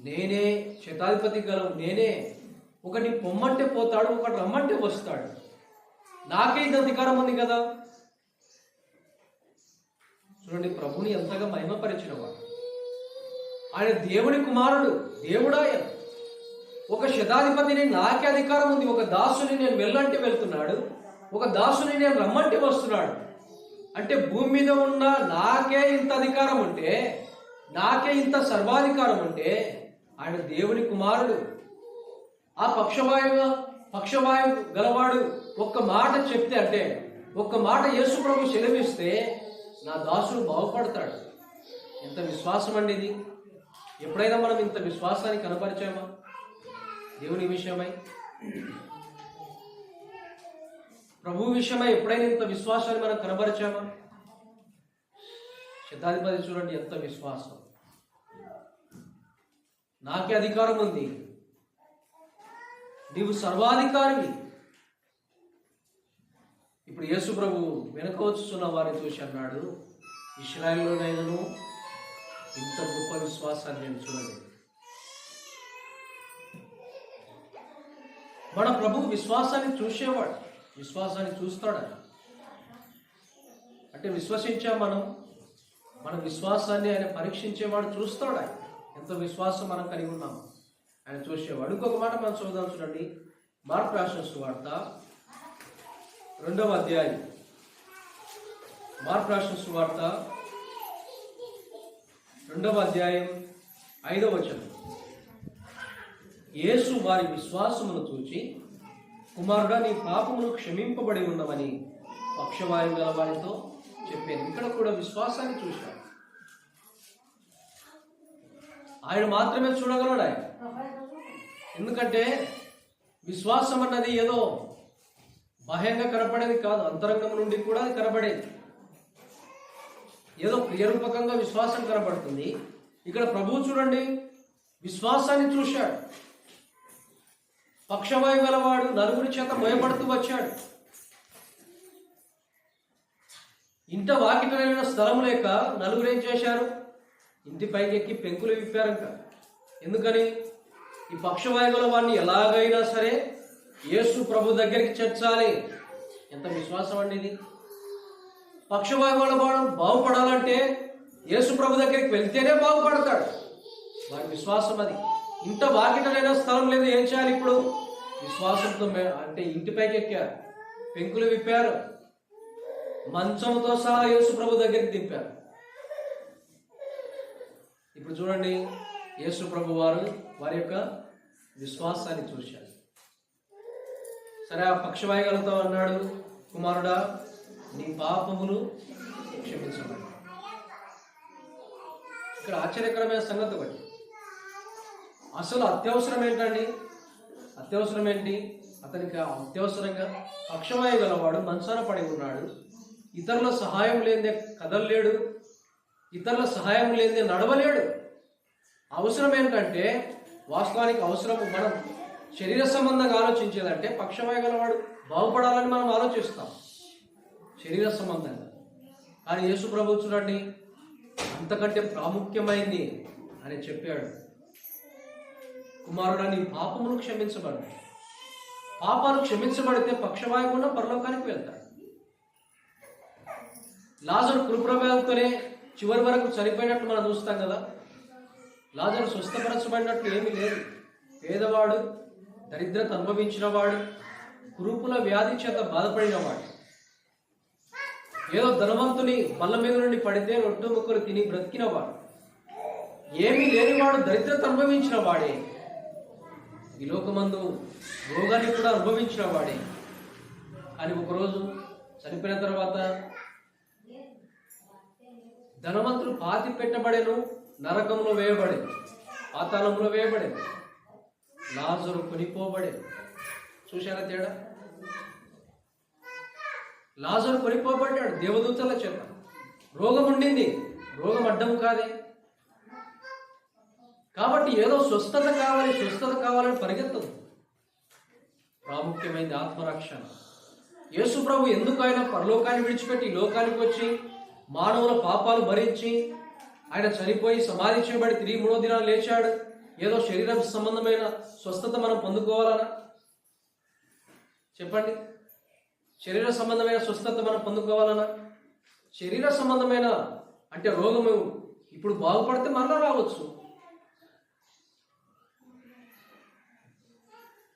S2: నేనే శతాధిపతి గలం, నేనే. ఒకటి పొమ్మంటే పోతాడు, ఒకటి రమ్మంటే వస్తాడు. నాకే ఇది అధికారం ఉంది కదా. చూడండి, ప్రభుని ఎంతగా మహిమపరిచిన వాడు. ఆయన దేవుని కుమారుడు, దేవుడు ఆయన. ఒక శతాధిపతిని నాకే అధికారం ఉంది. ఒక దాసుని నేను వెళ్ళంటే వెళ్తున్నాడు, ఒక దాసుని నేను రమ్మంటే వస్తున్నాడు. అంటే భూమి మీద ఉన్న నాకే ఇంత అధికారం ఉంటే, నాకే ఇంత సర్వాధికారం ఉంటే ఆయన దేవుని కుమారుడు. ఆ పక్షవాయు గలవాడు ఒక్క మాట చెప్తే, అంటే ఒక్క మాట యేసు ప్రభు సెలవిస్తే నా దాసుడు బాగుపడతాడు. ఎంత విశ్వాసం అండి ఇది. ఎప్పుడైనా మనం ఇంత విశ్వాసాన్ని కనపరిచామా దేవుని విషయమై? ప్రభు విషయమై ఎప్పుడైనా ఇంత విశ్వాసాన్ని మనం కనబరిచామా? శతాధిపతి చూడండి, ఎంత విశ్వాసం. నాకే అధికారం ఉంది, నీవు సర్వాధికారివి. ఇప్పుడు యేసు ప్రభు వెనక వచ్చుచున్న వారిని చూసి అన్నాడు, ఇశ్రాయేలులోనైనను ఇంత గొప్ప విశ్వాసాన్ని నేను చూడలేదు. మన ప్రభు విశ్వాసాన్ని చూసేవాడు, విశ్వాసాన్ని చూస్తాడు. అంటే విశ్వసించాం మన విశ్వాసాన్ని ఆయన పరీక్షించేవాడు, చూస్తాడు. ఆయన ఎంత విశ్వాసం మనం కలిగి ఉన్నాము ఆయన చూసేవాడు. ఇంకొక మాట మనం చూద్దాం, చూడండి. మార్కు రాసిన సువార్త 2వ అధ్యాయం. మార్కు రాసిన సువార్త 2వ అధ్యాయం 5వ వచనం. యేసు వారి విశ్వాసమును చూచి, కుమారుడా, నీ పాపములు క్షమింపబడి ఉన్నవని పక్షవాయువు గల వారితో చెప్పాను. ఇక్కడ కూడా విశ్వాసాన్ని చూశాడు. ఆయన మాత్రమే చూడగలడు ఆయన. ఎందుకంటే విశ్వాసం అన్నది ఏదో బాహ్యంగా కనపడేది కాదు, అంతరంగం నుండి కూడా అది కనపడేది. ఏదో క్రియరూపకంగా విశ్వాసం కనపడుతుంది. ఇక్కడ ప్రభువు చూడండి, విశ్వాసాన్ని చూశాడు. పక్షవాయు గలవాడు నలుగురి చేత మోయబడుతూ వచ్చాడు. ఇంట వాకిటైన స్థలం లేక నలుగురు ఏం చేశారు? ఇంటి పైకి ఎక్కి పెంకులు విప్పారంట. ఎందుకని? ఈ పక్షవాయు గల వాడిని ఎలాగైనా సరే యేసు ప్రభు దగ్గరికి చేర్చాలి. ఎంత విశ్వాసం అండి ఇది! పక్షవాయు గల వాడు బాగుపడాలంటే యేసు ప్రభు దగ్గరికి వెళ్తేనే బాగుపడతాడు. వారి విశ్వాసం అది. ఇంత వాకిటైన స్థలం లేదు, ఏం చేయాలి ఇప్పుడు? విశ్వాసంతో అంటే ఇంటిపైకి ఎక్కారు, పెంకులు విప్పారు, మంచంతో సహా యేసు ప్రభు దగ్గరికి దింపారు. ఇప్పుడు చూడండి, యేసు ప్రభు వారి యొక్క విశ్వాసాన్ని చూశారు. సరే, ఆ పక్షవాయుగలతో అన్నాడు, కుమారుడా, నీ పాపములు క్షమించబడి. ఇక్కడ ఆశ్చర్యకరమైన సంగతి ఒకటి. అసలు అత్యవసరం ఏంటండి? అత్యవసరం ఏంటి? అతనికి అత్యవసరంగా పక్షవాయు గలవాడు మంచాన పడి ఉన్నాడు. ఇతరుల సహాయం లేదే కదలలేడు, ఇతరుల సహాయం లేదే నడవలేడు. అవసరం ఏంటంటే, వాస్తవానికి అవసరం మనం శరీర సంబంధంగా ఆలోచించేదంటే పక్షవాయు గలవాడు బాగుపడాలని మనం ఆలోచిస్తాం శరీర సంబంధంగా. కానీ యేసు ప్రభు చూడండి, అంతకంటే ప్రాముఖ్యమైంది అని చెప్పాడు. కుమారుడా, నీ పాపములు క్షమించబడ్డాయి. పాపాలు క్షమించబడితే పక్షవాయువు కూడా పరలోకానికి వెళ్తాడు. లాజరు కృప్రవేదతోనే చివరి వరకు చనిపోయినట్టు మనం చూస్తాం కదా. లాజరు స్వస్థపరచబడినట్లు ఏమీ లేదు. పేదవాడు, దరిద్రత అనుభవించిన వాడు, కురుపుల వ్యాధి చేత బాధపడినవాడు, ఏదో ధనవంతుని బల్ల మీద నుండి పడితే రొట్టె ముక్కలు తిని బ్రతికినవాడు, ఏమీ లేనివాడు, దరిద్రత అనుభవించిన వాడే, ఈ లోకమందు రోగాన్ని కూడా అనుభవించిన వాడే. కానీ ఒకరోజు చనిపోయిన తర్వాత ధనవంతుడు పాతి పెట్టబడేను, నరకంలో వేయబడేది, పాతాళంలో వేయబడేది. లాజరు కొనిపోబడేది. చూశారా తేడా? లాజరు కొనిపోబడ్డాడు దేవదూతల చేత. రోగం ఉండింది, రోగం అడ్డం కాదే. కాబట్టి ఏదో స్వస్థత కావాలని పరిగెత్తదు. ప్రాముఖ్యమైనది ఆత్మరక్షణ. యేసు ప్రభు ఎందుకు ఆయన పరలోకాన్ని విడిచిపెట్టి లోకానికి వచ్చి మానవుల పాపాలు భరించి ఆయన చనిపోయి సమాధి చేయబడి తిరిగి 3వ దినాలు లేచాడు? ఏదో శరీర సంబంధమైన స్వస్థత మనం పొందుకోవాలనా? చెప్పండి. శరీర సంబంధమైన స్వస్థత మనం పొందుకోవాలనా? శరీర సంబంధమైన అంటే రోగము ఇప్పుడు బాగుపడితే మరలా రావచ్చు.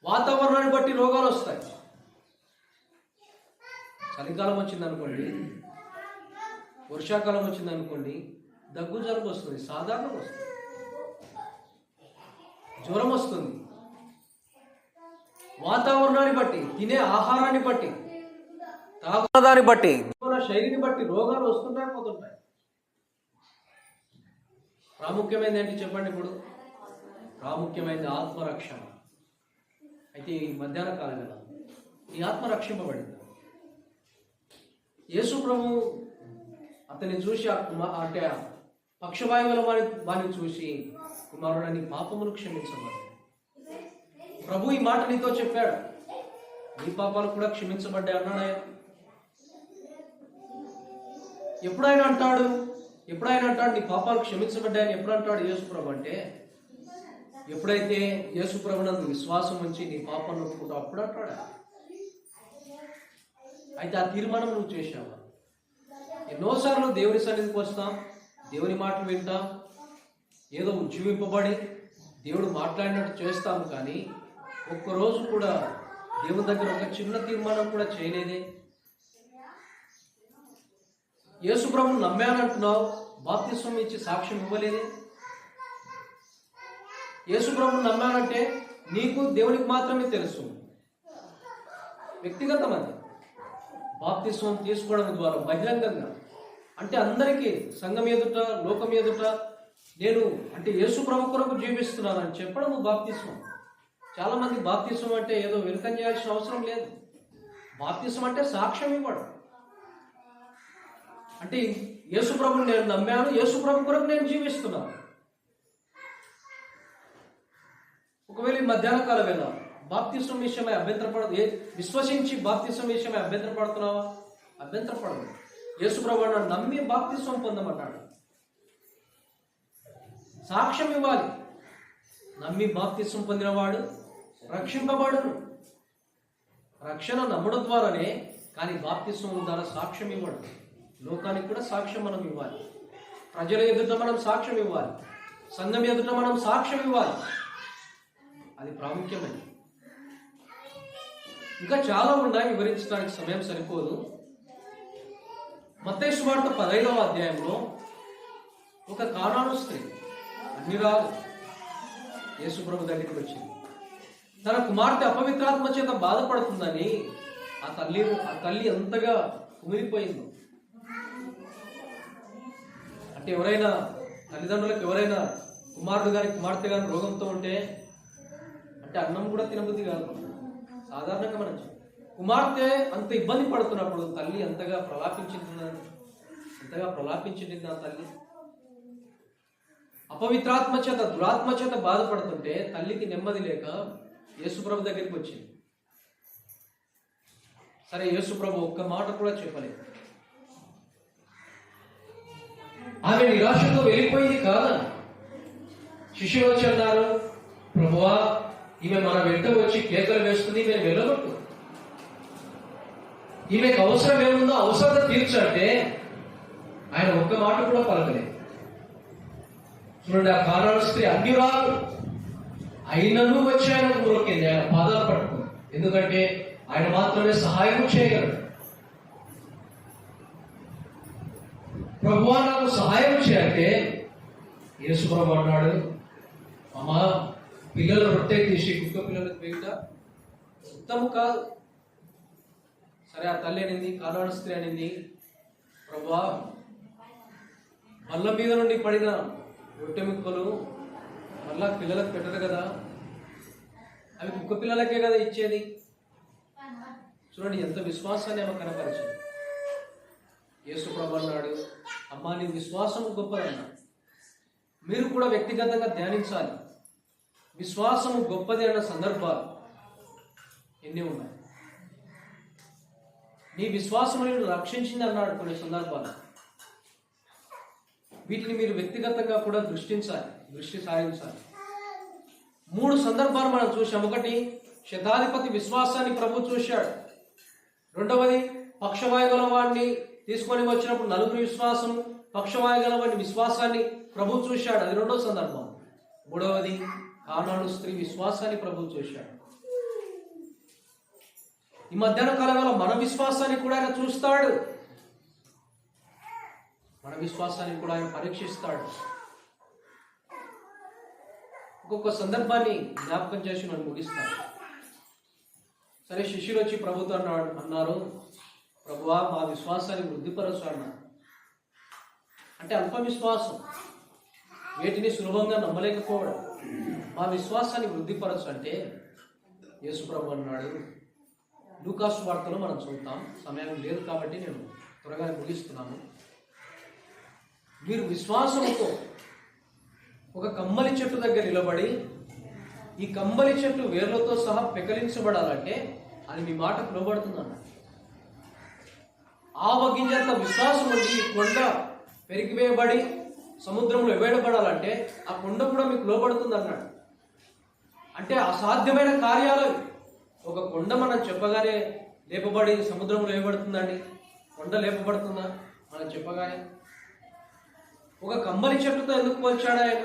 S2: వాతావరణాన్ని బట్టి రోగాలు వస్తాయి. చలికాలం వచ్చిందనుకోండి, వర్షాకాలం వచ్చిందనుకోండి, దగ్గు జలుబు వస్తుంది, సాధారణంగా వస్తుంది. జ్వరం వస్తుంది. వాతావరణాన్ని బట్టి, తినే ఆహారాన్ని బట్టి, తాగుదాన్ని బట్టి, శైలిని బట్టి రోగాలు వస్తుంటాయి, పోతుంటాయి. ప్రాముఖ్యమైనది ఏంటి చెప్పండి? ఇప్పుడు ప్రాముఖ్యమైనది ఆత్మరక్షణ. అయితే ఈ మధ్యాహ్న కాలం కదా, ఈ ఆత్మ రక్షింపబడింది. యేసు ప్రభు అతన్ని చూసి అంటే పక్షవాయువుల వారిని చూసి, కుమారుడా నీ పాపములు క్షమించబడ్డాయి. ప్రభు ఈ మాట నీతో చెప్పాడు, నీ పాపాలు కూడా క్షమించబడ్డాయి అన్నాడు ఆయన. ఎప్పుడైనా అంటాడు నీ పాపాలు క్షమించబడ్డాయని ఎప్పుడు అంటాడు యేసు ప్రభు అంటే, ఎప్పుడైతే యేసు ప్రభునందు విశ్వాసం ఉంచి నీ పాపాలను ఒప్పుకుంటావు అప్పుడు అంటాడు. అయితే ఆ తీర్మానం నువ్వు చేశావా? ఎన్నోసార్లు దేవుని సన్నిధికి వస్తాం, దేవుని మాటలు వింటాం, ఏదో ఉజ్జీవింపబడి దేవుడు మాట్లాడినట్టు చేస్తాము, కానీ ఒక్కరోజు కూడా దేవుని దగ్గర ఒక చిన్న తీర్మానం కూడా చేయలేదే. యేసు ప్రభువును నమ్మానంటున్నావు, బాప్తిస్మం ఇచ్చి సాక్ష్యం ఇవ్వలేదే. యేసు ప్రభువును నమ్మానంటే నీకు దేవునికి మాత్రమే తెలుసు, వ్యక్తిగతం అది. బాప్తిస్మం తీసుకోవడం ద్వారా బహిరంగంగా, అంటే అందరికీ సంఘం ఎదుట, లోకం ఎదుట నేను అంటే యేసు ప్రభు కొరకు జీవిస్తున్నానని చెప్పడం బాప్తిస్మం. చాలా మంది బాప్తిస్మం అంటే ఏదో వెనుకం చేయాల్సిన అవసరం లేదు. బాప్తిస్మం అంటే సాక్ష్యం ఇవ్వడం. అంటే యేసు ప్రభుని నేను నమ్మాను, యేసు ప్రభు కొరకు నేను జీవిస్తున్నాను. ఒకవేళ ఈ మధ్యాహ్న కాల వేళ బాప్తిస్మం విషయమై విశ్వసించి బాప్తిస్మం విషయమై అభ్యంతరపడుతున్నావా? అభ్యంతరపడదు. యేసు ప్రభు నమ్మి బాప్తిస్మం పొందమన్నాడు. సాక్ష్యం ఇవ్వాలి. నమ్మి బాప్తిస్మం పొందినవాడు రక్షింపబడును. రక్షణ నమ్మడం ద్వారానే, కానీ బాప్తిస్మం ద్వారా సాక్ష్యం ఇవ్వడు. లోకానికి కూడా సాక్ష్యం మనం ఇవ్వాలి. ప్రజల ఎదుట మనం సాక్ష్యం ఇవ్వాలి. సంఘం ఎదుట మనం సాక్ష్యం ఇవ్వాలి. అది ప్రాముఖ్యమైనది. ఇంకా చాలా ఉన్నాయి, వివరించడానికి సమయం సరిపోదు. మత్తయి సువార్త 15వ అధ్యాయంలో ఒక కానాను స్త్రీ అన్ని రాదు యేసు ప్రభు దగ్గరికి వచ్చింది. తన కుమార్తె అపవిత్రాత్మ చేత బాధపడుతుందని ఆ తల్లి ఎంతగా కుమిలిపోయిందో. అంటే ఎవరైనా తల్లిదండ్రులకు ఎవరైనా కుమారుడు గారి కుమార్తె గారి రోగంతో ఉంటే అంటే అన్నం కూడా తినబుద్ధి కాదు. సాధారణంగా మనం కుమార్తె అంత ఇబ్బంది పడుతున్నప్పుడు తల్లి ఎంతగా ప్రలాపించింది ఆ తల్లి. అపవిత్రాత్మ చేత, దురాత్మ చేత బాధపడుతుంటే తల్లికి నెమ్మది లేక యేసుప్రభు దగ్గరికి వచ్చింది. సరే, యేసుప్రభు ఒక్క మాట కూడా చెప్పలేదు. ఆమె నిరాశతో వెళ్ళిపోయింది కాదని శిష్యులు వచ్చి అన్నారు, ప్రభువా ఈమె మన వెంట వచ్చి కేకలు వేస్తుంది, మేము వెళ్ళగొట్టు. ఈమెకు అవసరం ఏముందో అవసరత తీర్చంటే ఆయన ఒక్క మాట కూడా పలకలేదు. చూడండి, ఆ కానాను స్త్రీ అన్యురాలు అయినను వచ్చి ఆయన ఊరికింది, ఆయన పాదాలు పట్టుకుంది. ఎందుకంటే ఆయన మాత్రమే సహాయం చేయగలడు. ప్రభువా నాకు సహాయం చేయంటే యేసు ప్రభు అన్నాడు, అమ్మా పిల్లలు రొట్టె తీసి కుక్క పిల్లలకు వేయట ఉత్తమం కాదు. సరే, ఆ తల్లి అనింది, కానాను స్త్రీ అనింది, ప్రభువా బల్ల మీద నుండి పడిన రొట్టె ముక్కలు మళ్ళా పిల్లలకు పెట్టరు కదా, అవి కుక్క పిల్లలకే కదా ఇచ్చేది. చూడండి ఎంత విశ్వాసాన్ని ఆమె కనపరిచింది. యేసు ప్రభు అన్నాడు, అమ్మా నీ విశ్వాసం గొప్పదన్నాడు. మీరు కూడా వ్యక్తిగతంగా ధ్యానించాలి. విశ్వాసము గొప్పది అన్న సందర్భాలు ఎన్ని ఉన్నాయి. నీ విశ్వాసం నేను రక్షించింది అన్నాడు కొన్ని సందర్భాలు. వీటిని మీరు వ్యక్తిగతంగా కూడా దృష్టి సారించాలి. 3 సందర్భాలు మనం చూసాం. ఒకటి, శతాధిపతి విశ్వాసాన్ని ప్రభు చూశాడు. రెండవది, పక్షవాయుగల వాడిని తీసుకొని వచ్చినప్పుడు 4 విశ్వాసం, పక్షవాయుగల వాడిని విశ్వాసాన్ని ప్రభు చూశాడు. అది 2వ సందర్భం. 3వది, కానాను స్త్రీ విశ్వాసాన్ని ప్రభు చూశాడు. ఈ మధ్యాహ్న కాలంలో మన విశ్వాసాన్ని కూడా ఆయన చూస్తాడు. మన విశ్వాసాన్ని కూడా ఆయన పరీక్షిస్తాడు. ఒక్కొక్క సందర్భాన్ని జ్ఞాపకం చేసి మనం ముగిస్తాను. సరే, శిష్యులు వచ్చి ప్రభుతో అన్నారు, ప్రభువా మా విశ్వాసాన్ని వృద్ధిపరచు అన్నారు. అంటే అల్ప విశ్వాసం, వేటిని సులభంగా నమ్మలేకపోవడం. మా విశ్వాసాన్ని వృద్ధిపరచు అంటే యేసు ప్రభు అన్నాడు. లూకాసు వార్తలో మనం చూద్దాం, సమయం లేదు కాబట్టి నేను త్వరగా ముగిస్తున్నాను. మీరు విశ్వాసంతో ఒక కమ్మలి చెట్టు దగ్గర నిలబడి ఈ కమ్మలి చెట్టు వేర్లతో సహా పెకలించబడాలంటే అది మీ మాటకు లోబడుతుందన్న. ఆవగింజంత విశ్వాసం ఉండి ఈ కొండ పెరిగివేయబడి సముద్రంలో వేయబడాలంటే ఆ కొండ కూడా మీకు లోబడుతుంది అన్నాడు. అంటే అసాధ్యమైన కార్యాలు. ఒక కొండ మనం చెప్పగానే లేపబడి సముద్రంలో వేయబడుతుందండి? కొండ లేపబడుతుందా మనం చెప్పగానే? ఒక కంబలి చెట్టుతో ఎందుకు పోల్చాడు ఆయన?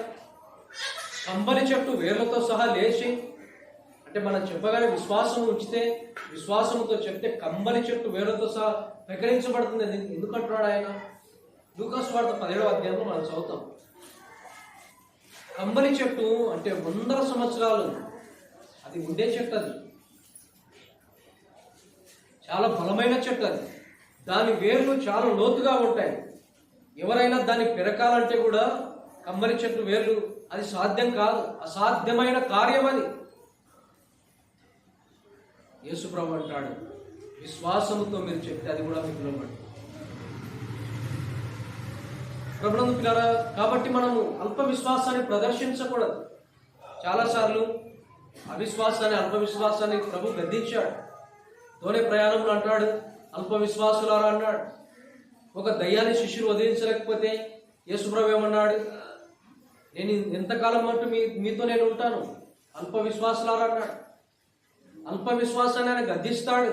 S2: కంబలి చెట్టు వేర్లతో సహా లేచి, అంటే మనం చెప్పగానే విశ్వాసం ఉంచితే, విశ్వాసంతో చెప్తే కంబలి చెట్టు వేర్లతో సహా ప్రకటించబడుతుంది ఎందుకు అంటున్నాడు ఆయన? లూకాసు వార్త 17వ అధ్యాయంలో మనం చదువుతాం. కంబలి చెట్టు అంటే 100 సంవత్సరాలు అది ఉండే చెట్టు. అది చాలా బలమైన చెట్టు. అది దాని వేర్లు చాలా లోతుగా ఉంటాయి. ఎవరైనా దాన్ని పెరకాలంటే కూడా కంబలి చెట్టు వేర్లు అది సాధ్యం కాదు, అసాధ్యమైన కార్యం అది. యేసుప్రభు అంటాడు, విశ్వాసముతో మీరు చెప్తే అది కూడా మీకు లోబడి. ప్రభునందు పిల్లరా, కాబట్టి మనము అల్ప విశ్వాసాన్ని ప్రదర్శించకూడదు. చాలాసార్లు అవిశ్వాసాన్ని, అల్ప విశ్వాసాన్ని ప్రభు గద్దించాడు. తోనే ప్రయాణంలో అంటాడు, అల్ప విశ్వాసులారా అన్నాడు. ఒక దయ్యాన్ని శిష్యులు వదిలించలేకపోతే యేసుప్రభు ఏమన్నాడు? నేను ఎంతకాలం అంటూ మీతో నేను ఉంటాను, అల్ప విశ్వాసులారా అన్నాడు. అల్ప విశ్వాసాన్ని ఆయన గద్దిస్తాడు.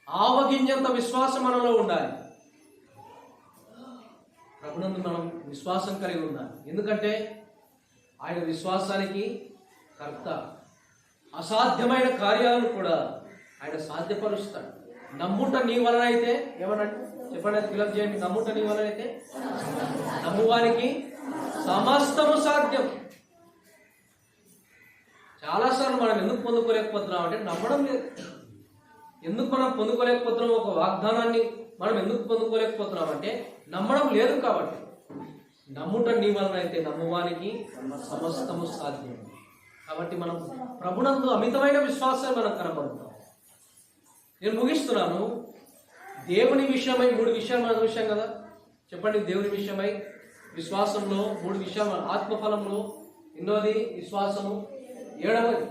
S2: ఆవగింజంత విశ్వాసం మనలో ఉండాలి. ప్రభునందు మనం విశ్వాసం కలిగి ఉండాలి. ఎందుకంటే ఆయన విశ్వాసానికి కర్త. అసాధ్యమైన కార్యాలను కూడా ఆయన సాధ్యపరుస్తాడు. నమ్ముట నీ వలన అయితే, ఏమనంటే చెప్పండి, ఫిలప్ చేయండి. నమ్ముట నీ వలన అయితే నమ్మువానికి సమస్తము సాధ్యం. చాలాసార్లు మనం ఎందుకు పొందుకోలేకపోతున్నాం అంటే నమ్మడం లేదు. ఎందుకు మనం పొందుకోలేకపోతున్నాం? ఒక వాగ్దానాన్ని మనం ఎందుకు పొందుకోలేకపోతున్నాం అంటే నమ్మడం లేదు కాబట్టి. నమ్ముట నీ వలన అయితే నమ్మువానికి సమస్తము సాధ్యం. కాబట్టి మనం ప్రభునందు అమితమైన విశ్వాసాన్ని మనం కనబడుతున్నాం. నేను ముగిస్తున్నాను. దేవుని విషయమై 3 విషయాలు మనం చూసాం కదా. చెప్పండి, దేవుని విషయమై విశ్వాసంలో 3 విషయాలు. ఆత్మఫలంలో ఎన్నోది విశ్వాసము, 7వది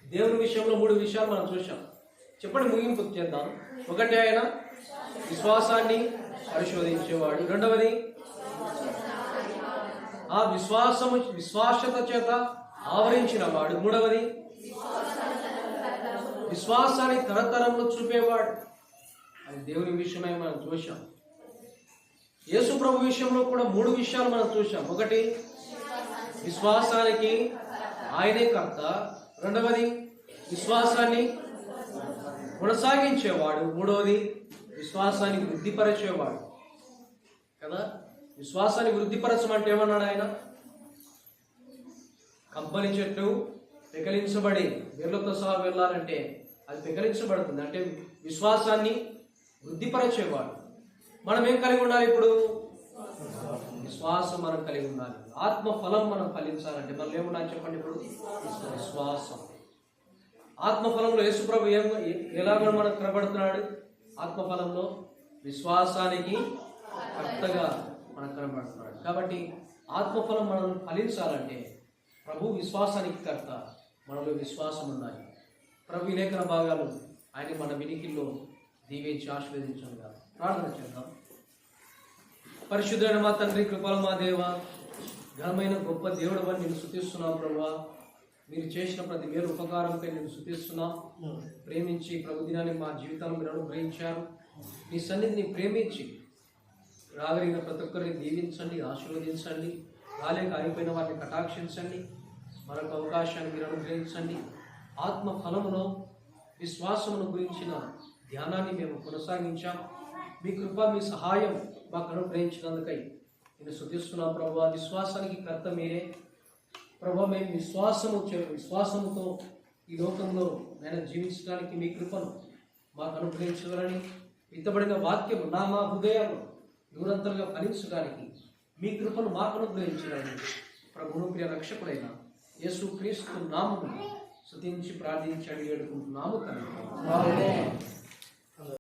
S2: దేవుని విషయంలో 3 విషయాలు మనం చూసాం. చెప్పండి, ముగింపు చేద్దాం. 1 ఆయన విశ్వాసాన్ని పరిశోధించేవాడు. 2వది ఆ విశ్వాసత చేత ఆవరించిన వాడు. 3వది విశ్వాసాన్ని తరతరంలో చూపేవాడు. అది దేవుని విషయమై మనం చూసాం. యేసు ప్రభు విషయంలో కూడా 3 విషయాలు మనం చూసాం. 1 విశ్వాసానికి ఆయనే కర్త. 2వది విశ్వాసాన్ని కొనసాగించేవాడు. 3వది విశ్వాసాన్ని వృద్ధిపరిచేవాడు కదా. విశ్వాసాన్ని వృద్ధిపరచమంటే ఏమన్నాడు ఆయన? కంబలి చెట్టు పెకలించబడి వేర్లతో సహా వెళ్ళాలంటే అది పెకలించబడుతుంది. అంటే విశ్వాసాన్ని వృద్ధిపరిచేవాడు. మనం ఏం కలిగి ఉండాలి? ఇప్పుడు విశ్వాసం మనం కలిగి ఉండాలి. ఆత్మ ఫలం మనం ఫలించాలంటే మనం ఏముండాలి చెప్పండి? ఇప్పుడు విశ్వాసం. ఆత్మఫలంలో యేసుప్రభు ఎలాగో మనకు కనబడుతున్నాడు? ఆత్మఫలంలో విశ్వాసానికి కర్తగా మనకు కనబడుతున్నాడు. కాబట్టి ఆత్మఫలం మనం ఫలించాలంటే ప్రభు విశ్వాసానికి కర్త, మనలో విశ్వాసం ఉండాలి. ప్రభు లేఖన భాగాలు ఆయన మన వినికిల్లో దీవించి ఆశీర్వదించంగా. ప్రార్థన చేద్దాం. పరిశుద్ధుడైన మా తండ్రి, కృపల మా దేవ, ఘనమైన గొప్ప దేవుడు అని నేను స్తుతిస్తున్నాం. ప్రభువా, మీరు చేసిన ప్రతి వేరు ఉపకారంపై నేను స్తుతిస్తున్నాం. ప్రేమించి ప్రభు దినాన్ని మా జీవితాలను మీరు అనుగ్రహించారు. మీ సన్నిధిని ప్రేమించి రాగలిగిన ప్రతి ఒక్కరిని దీవించండి, ఆశీర్వదించండి. రాలేక ఆగిపోయిన వారిని కటాక్షించండి. మరొక అవకాశాన్ని మీరు అనుగ్రహించండి. ఆత్మ ఫలములో విశ్వాసమును గురించిన ధ్యానాన్ని మేము కొనసాగించాం. మీ కృప, మీ సహాయం మాకు అనుగ్రహించినందుకై నేను స్తుతిస్తున్నాం. ప్రభువా, విశ్వాసానికి కర్త మీరే. ప్రభువా, మేము విశ్వాసముతో ఈ లోకంలో నేను జీవించడానికి మీ కృపను మాకు అనుగ్రహించగలని, విత్తబడిన వాక్యము మా హృదయాలు దూరంతలుగా ఫలించడానికి మీ కృపను మాకు అనుగ్రహించడానికి ప్రభువును ప్రియ రక్షకుడైన యేసు క్రీస్తు నామమున స్తుతించి ప్రార్థించి అడిగి వేడుకుంటున్నాము తండ్రి.